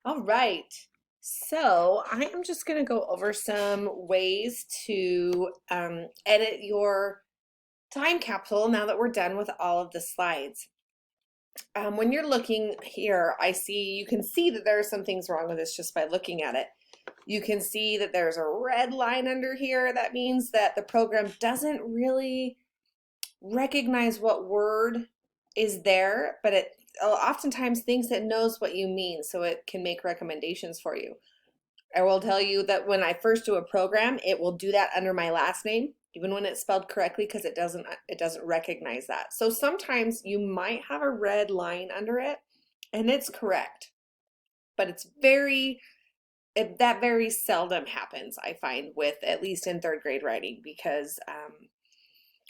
All right. So I am just going to go over some ways to edit your time capsule now that we're done with all of the slides. When you're looking here, you can see that there are some things wrong with this just by looking at it. You can see that there's a red line under here. That means that the program doesn't really recognize what word is there, but it oftentimes thinks it knows what you mean, so it can make recommendations for you. I will tell you that when I first do a program, it will do that under my last name, even when it's spelled correctly, because it doesn't recognize that. So sometimes you might have a red line under it, and it's correct, but that very seldom happens, I find, with at least in third grade writing, because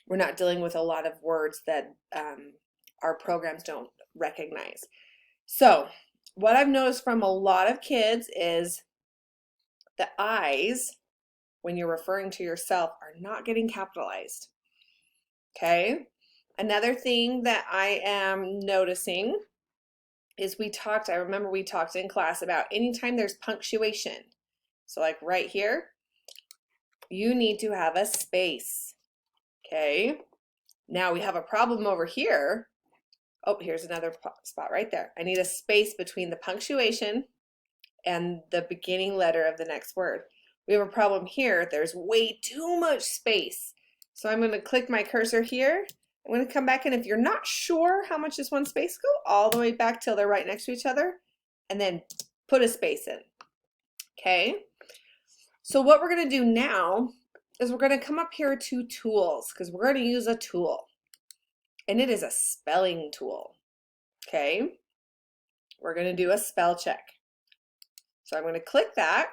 we're not dealing with a lot of words that our programs don't recognize. So what I've noticed from a lot of kids is the I's, when you're referring to yourself, are not getting capitalized. Okay? Another thing that I am noticing is I remember we talked in class about anytime there's punctuation. So like right here, you need to have a space. Okay? Now we have a problem over here. Oh, here's another spot right there. I need a space between the punctuation and the beginning letter of the next word. We have a problem here. There's way too much space. So I'm going to click my cursor here. I'm going to come back, and if you're not sure how much is one space, go all the way back till they're right next to each other, and then put a space in. Okay? So what we're going to do now is we're going to come up here to tools, because we're going to use a tool, and it is a spelling tool. Okay? We're going to do a spell check. So I'm going to click that,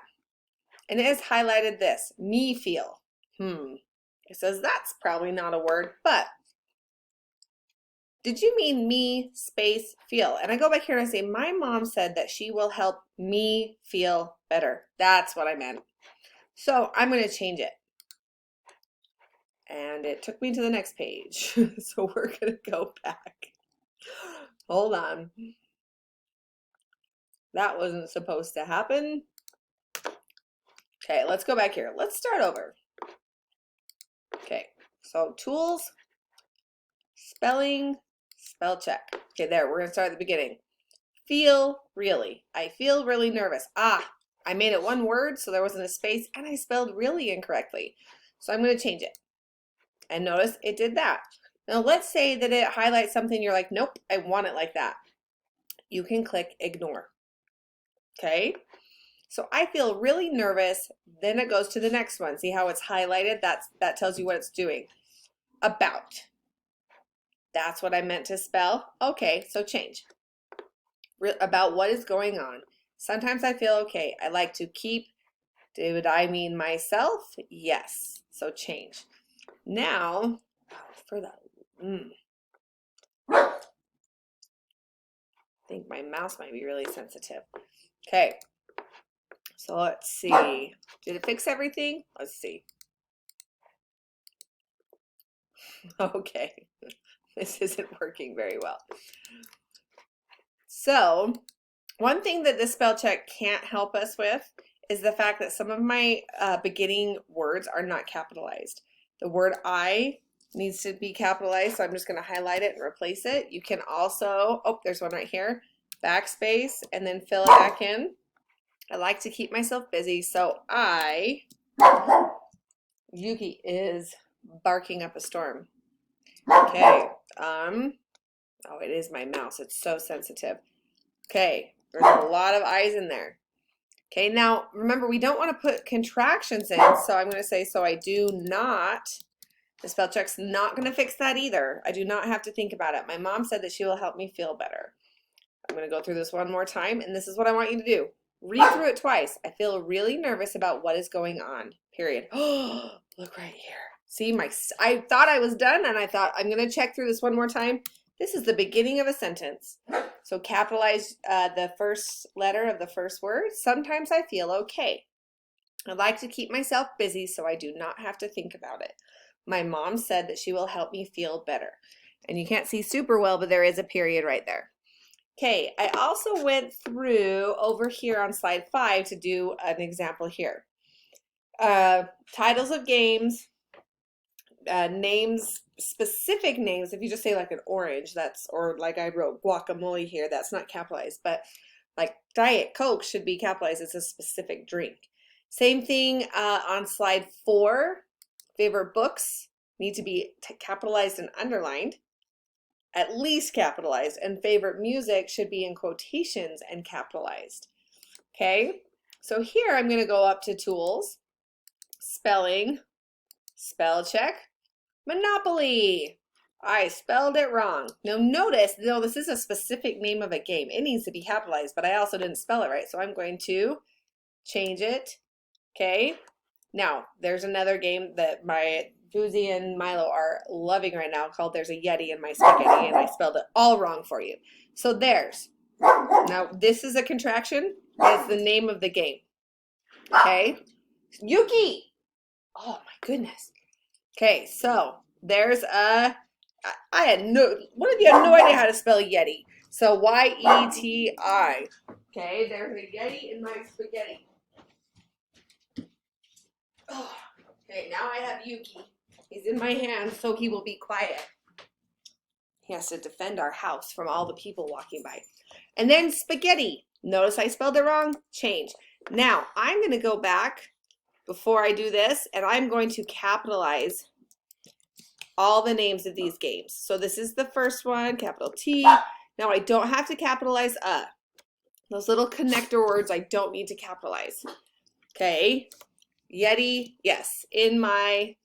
and it has highlighted this, me feel. It says that's probably not a word, but did you mean me space feel? And I go back here and I say, my mom said that she will help me feel better. That's what I meant. So I'm going to change it. And it took me to the next page. So we're going to go back. Hold on. That wasn't supposed to happen. Okay, let's go back here. Let's start over. Okay, so tools, spelling, spell check. Okay, there, we're gonna start at the beginning. Feel really. I feel really nervous. I made it one word, so there wasn't a space, and I spelled really incorrectly. So I'm gonna change it. And notice it did that. Now let's say that it highlights something, you're like, nope, I want it like that. You can click ignore. Okay? So I feel really nervous, then it goes to the next one. See how it's highlighted? That tells you what it's doing. About. That's what I meant to spell. Okay, so change. About what is going on. Sometimes I feel okay. I like to keep. Did I mean myself? Yes. So change. Now, for the, I think my mouse might be really sensitive. Okay. So let's see. Did it fix everything? Let's see. Okay. This isn't working very well. So one thing that this spell check can't help us with is the fact that some of my beginning words are not capitalized. The word I needs to be capitalized, so I'm just going to highlight it and replace it. You can also, oh, there's one right here, backspace, and then fill it back in. I like to keep myself busy, so Yuki is barking up a storm. Okay, oh, it is my mouse. It's so sensitive. Okay, there's a lot of I's in there. Okay, now remember, we don't want to put contractions in, so I'm going to say, so I do not. The spell check's not going to fix that either. I do not have to think about it. My mom said that she will help me feel better. I'm going to go through this one more time, and this is what I want you to do. Read through it twice. I feel really nervous about what is going on, period. Oh, look right here. See, I thought I was done, and I thought I'm going to check through this one more time. This is the beginning of a sentence. So capitalize the first letter of the first word. Sometimes I feel okay. I like to keep myself busy so I do not have to think about it. My mom said that she will help me feel better. And you can't see super well, but there is a period right there. Okay, I also went through over here on slide 5 to do an example here. Titles of games, names, specific names. If you just say like an orange, that's, or like I wrote guacamole here, that's not capitalized, but like Diet Coke should be capitalized. It's a specific drink. Same thing on slide 4. Favorite books need to be capitalized and underlined, at least capitalized, and favorite music should be in quotations and capitalized. Okay, so here I'm going to go up to tools, spelling, spell check, Monopoly. I spelled it wrong. Now notice, though, this is a specific name of a game. It needs to be capitalized, but I also didn't spell it right, so I'm going to change it. Okay, now there's another game that my Boozy and Milo are loving right now called There's a Yeti in My Spaghetti, and I spelled it all wrong for you. So there's. Now this is a contraction. It's the name of the game. Okay, Yuki. Oh my goodness. Okay, so there's a. I had no. What if you had no idea how to spell Yeti? So Y-E-T-I. Okay, there's a Yeti in my spaghetti. Oh, okay, now I have Yuki. He's in my hand, so he will be quiet. He has to defend our house from all the people walking by. And then spaghetti. Notice I spelled it wrong. Change. Now, I'm going to go back before I do this, and I'm going to capitalize all the names of these games. So this is the first one, capital T. Now I don't have to capitalize a. Those little connector words I don't need to capitalize. Okay. Yeti, yes. In my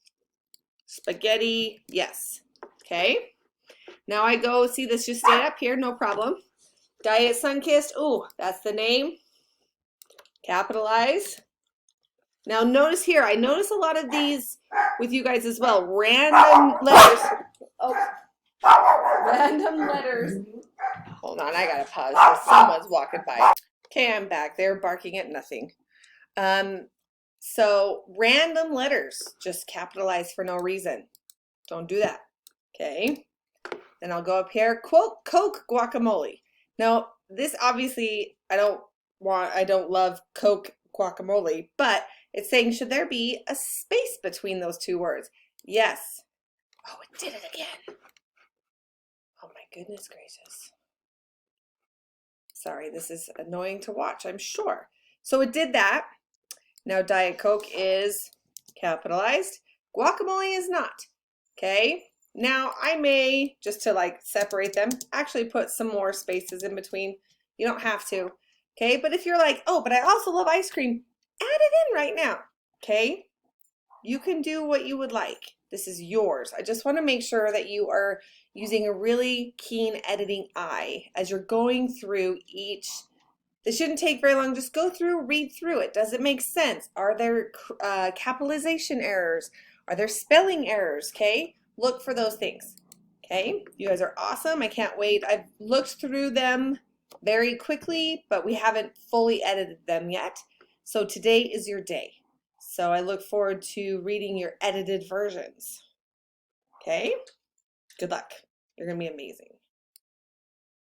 spaghetti, yes. Okay. Now I go, see this just stayed up here, no problem. Diet Sunkissed, ooh, that's the name. Capitalize. Now notice here, I notice a lot of these with you guys as well. Random letters. Oh, random letters. Hold on, I gotta pause. Someone's walking by. Okay, I'm back. They're barking at nothing. So random letters, just capitalize for no reason. Don't do that. Okay. Then I'll go up here. Quote Coke guacamole. Now this obviously I don't love Coke guacamole, but it's saying should there be a space between those two words? Yes. Oh, it did it again. Oh my goodness gracious. Sorry, this is annoying to watch, I'm sure. So it did that. Now Diet Coke is capitalized. Guacamole is not. Okay. Now I may, just to like separate them, actually put some more spaces in between. You don't have to. Okay. But if you're like, oh, but I also love ice cream, add it in right now. Okay. You can do what you would like. This is yours. I just want to make sure that you are using a really keen editing eye as you're going through each. This shouldn't take very long. Just go through, read through it. Does it make sense? Are there capitalization errors? Are there spelling errors? Okay, look for those things. Okay, you guys are awesome. I can't wait. I've looked through them very quickly, but we haven't fully edited them yet. So today is your day. So I look forward to reading your edited versions. Okay, good luck. You're going to be amazing.